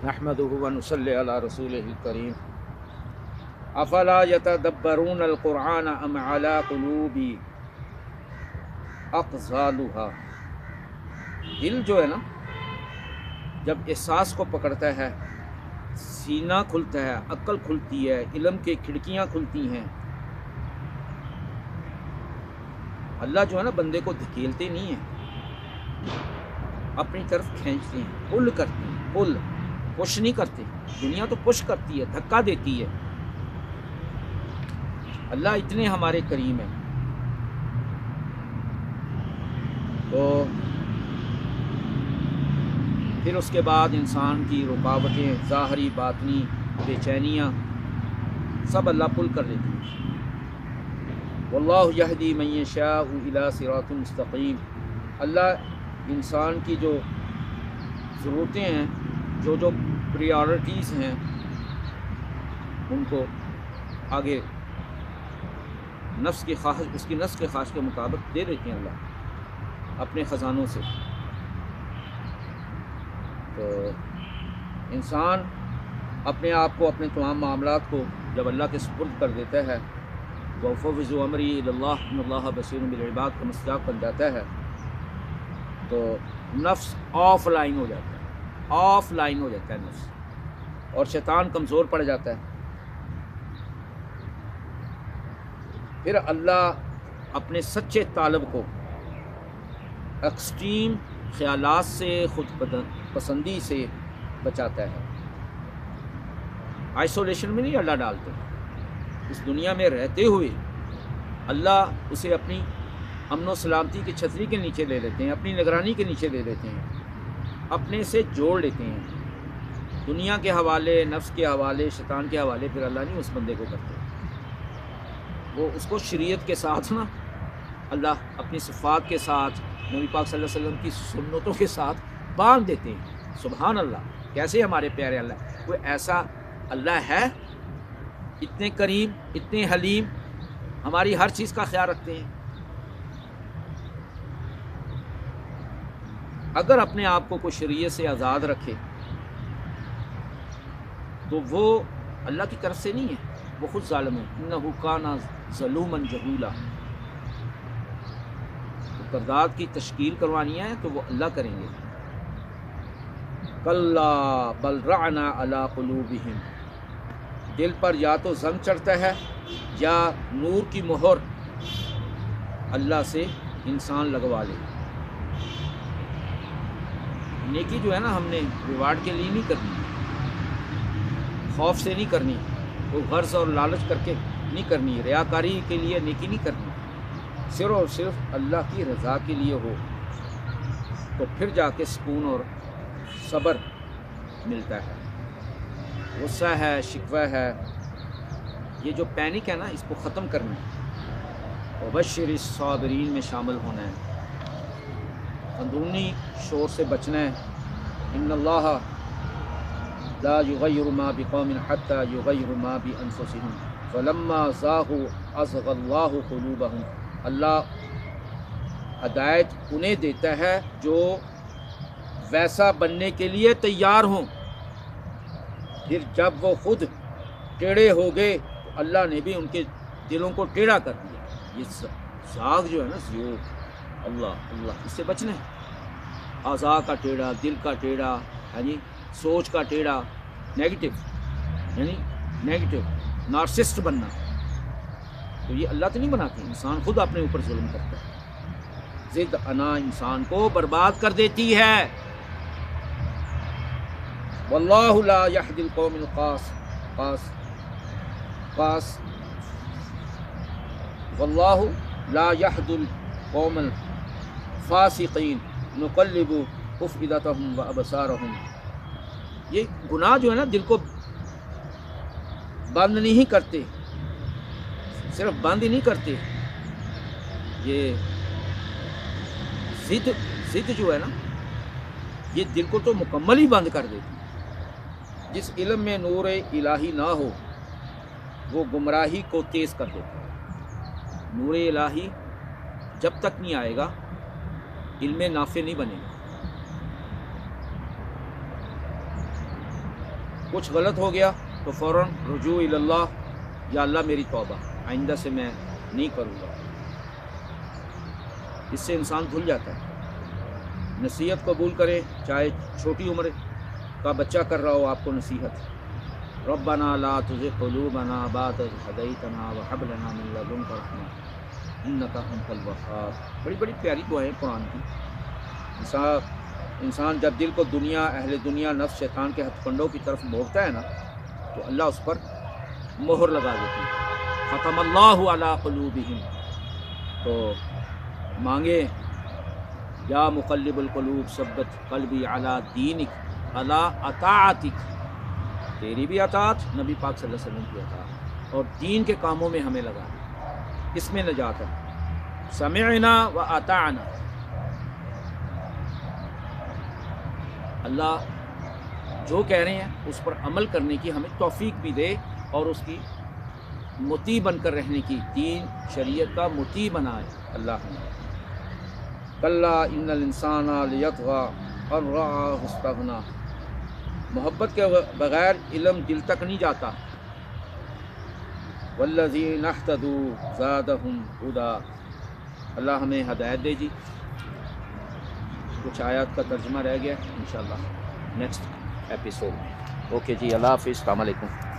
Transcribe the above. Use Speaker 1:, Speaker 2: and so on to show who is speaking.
Speaker 1: نحمده ونصلی علی رسولہ الکریم افلا یتدبرون القرآن ام علی قلوب اقزالها۔ دل جو ہے نا، جب احساس کو پکڑتا ہے، سینہ کھلتا ہے، عقل کھلتی ہے، علم کی کھڑکیاں کھلتی ہیں، اللہ جو ہے نا بندے کو دھکیلتے نہیں ہیں، اپنی طرف کھینچتے ہیں، پل کرتے ہیں، پل پش نہیں کرتے۔ دنیا تو پش کرتی ہے، دھکا دیتی ہے، اللہ اتنے ہمارے کریم ہیں۔ تو پھر اس کے بعد انسان کی رکاوٹیں، ظاہری باطنی بے چینیاں، سب اللہ پل کر دیتی ہیں۔ واللہ یہدی من یشاء الی صراط مستقیم۔ اللہ انسان کی جو ضرورتیں ہیں، جو پریارٹیز ہیں، ان کو آگے نفس کی خواہش، اس کی نفس کے خواہش کے مطابق دے دیتے ہیں اللہ اپنے خزانوں سے۔ تو انسان اپنے آپ کو، اپنے تمام معاملات کو جب اللہ کے سپرد کر دیتا ہے، وَأُفَوِّضُ أَمْرِي إِلَى اللَّهِ إِنَّ اللَّهَ بَصِيرٌ بِالْعِبَادِ کا مصداق بن جاتا ہے، تو نفس آف لائن ہو جاتا ہے، آف لائن ہو جاتا ہے نفس، اور شیطان کمزور پڑ جاتا ہے۔ پھر اللہ اپنے سچے طالب کو ایکسٹریم خیالات سے، خود پسندی سے بچاتا ہے۔ آئسولیشن میں نہیں اللہ ڈالتے، اس دنیا میں رہتے ہوئے اللہ اسے اپنی امن و سلامتی کی چھتری کے نیچے لے لیتے ہیں، اپنی نگرانی کے نیچے لے لیتے ہیں، اپنے سے جوڑ لیتے ہیں۔ دنیا کے حوالے، نفس کے حوالے، شیطان کے حوالے پھر اللہ نہیں اس بندے کو کرتے، وہ اس کو شریعت کے ساتھ نا اللہ اپنی صفات کے ساتھ، نبی پاک صلی اللہ علیہ وسلم کی سنتوں کے ساتھ باندھ دیتے ہیں۔ سبحان اللہ، کیسے ہمارے پیارے اللہ! کوئی ایسا اللہ ہے اتنے کریم، اتنے حلیم، ہماری ہر چیز کا خیال رکھتے ہیں؟ اگر اپنے آپ کو کوئی شریعت سے آزاد رکھے تو وہ اللہ کی طرف سے نہیں ہے، وہ خود ظالم ہے۔ انہ کان ظلوما جہولا۔ کردار کی تشکیل کروانی ہے تو وہ اللہ کریں گے۔ کلا بل رعنا علی قلوبہم، دل پر یا تو زنگ چڑھتا ہے یا نور کی مہر اللہ سے انسان لگوا لے۔ نیکی جو ہے نا، ہم نے ریوارڈ کے لیے نہیں کرنی، خوف سے نہیں کرنی، وہ غرض اور لالچ کر کے نہیں کرنی، ریاکاری کے لیے نیکی نہیں کرنی، صرف اور صرف اللہ کی رضا کے لیے ہو، تو پھر جا کے سکون اور صبر ملتا ہے۔ غصہ ہے، شکوہ ہے، یہ جو پینک ہے نا، اس کو ختم کرنا ہے، وبشر الصابرین میں شامل ہونا ہے، اندرونی شور سے بچنا ہے۔ ان اللہ لا یغیر ما بقوم حتی یغیر ما بانفسهم فلما زاغوا ازغ اللہ قلوبہم۔ اللہ ہدایت انہیں دیتا ہے جو ویسا بننے کے لیے تیار ہوں، پھر جب وہ خود ٹیڑھے ہو گئے تو اللہ نے بھی ان کے دلوں کو ٹیڑھا کر دیا۔ یہ زاغ جو ہے نا، زیوگ، اللہ اللہ، اس سے بچنا ہے۔ اعضاء کا ٹیڑھا، دل کا ٹیڑھا، یعنی سوچ کا ٹیڑھا، نیگیٹو، یعنی نیگیٹو نارسسٹ بننا، تو یہ اللہ تو نہیں بناتے، انسان خود اپنے اوپر ظلم کرتا ہے۔ ضد انا انسان کو برباد کر دیتی ہے۔ واللہ لا یہدی القوم واللہ لا یہدی القوم الفاسقین نقلب افئدتہم وابصارہم۔ یہ گناہ جو ہے نا، دل کو بند نہیں کرتے، صرف بند ہی نہیں کرتے، یہ ضد جو ہے نا، یہ دل کو تو مکمل ہی بند کر دیتی۔ جس علم میں نور الہی نہ ہو وہ گمراہی کو تیز کر دیتا ہے۔ نور الہی جب تک نہیں آئے گا علم نافع نہیں بنے گا۔ کچھ غلط ہو گیا تو فوراً رجوع اللہ، یا اللہ میری توبہ، آئندہ سے میں نہیں کروں گا۔ اس سے انسان دھل جاتا ہے۔ نصیحت قبول کریں، چاہے چھوٹی عمر کا بچہ کر رہا ہو آپ کو نصیحت، ربنا لا تزغ قلوبنا بعد إذ هديتنا وهب لنا من لدنك رحمة إنك أنت الوهاب۔ بڑی بڑی پیاری دعائیں قرآن کی۔ انسان جب دل کو دنیا، اہل دنیا، نفس، شیطان کے ہتھ کنڈوں کی طرف موڑتا ہے نا، تو اللہ اس پر مہر لگا دیتی ہے، ختم اللہ علی قلوبہم۔ تو مانگے، یا مقلب القلوب ثبت قلبی علی دینک علی اطاعتک، تیری بھی اطاعت، نبی پاک صلی اللہ علیہ وسلم کی اطاعت، اور دین کے کاموں میں ہمیں لگا، اس میں نجات ہے۔ سمعنا و اطعنا، اللہ جو کہہ رہے ہیں اس پر عمل کرنے کی ہمیں توفیق بھی دے، اور اس کی مطیع بن کر رہنے کی، دین شریعت کا مطیع بنائے اللہ ہمیں۔ کلا ان الانسان لیطغی ان رآہ استغنی، محبت کے بغیر علم دل تک نہیں جاتا۔ والذین اہتدوا زادہم ہدی، اللہ ہمیں ہدایت دے جی۔ کچھ آیات کا ترجمہ رہ گیا، انشاءاللہ نیکسٹ ایپیسوڈ میں۔ اوکے جی، اللہ حافظ، السلام علیکم۔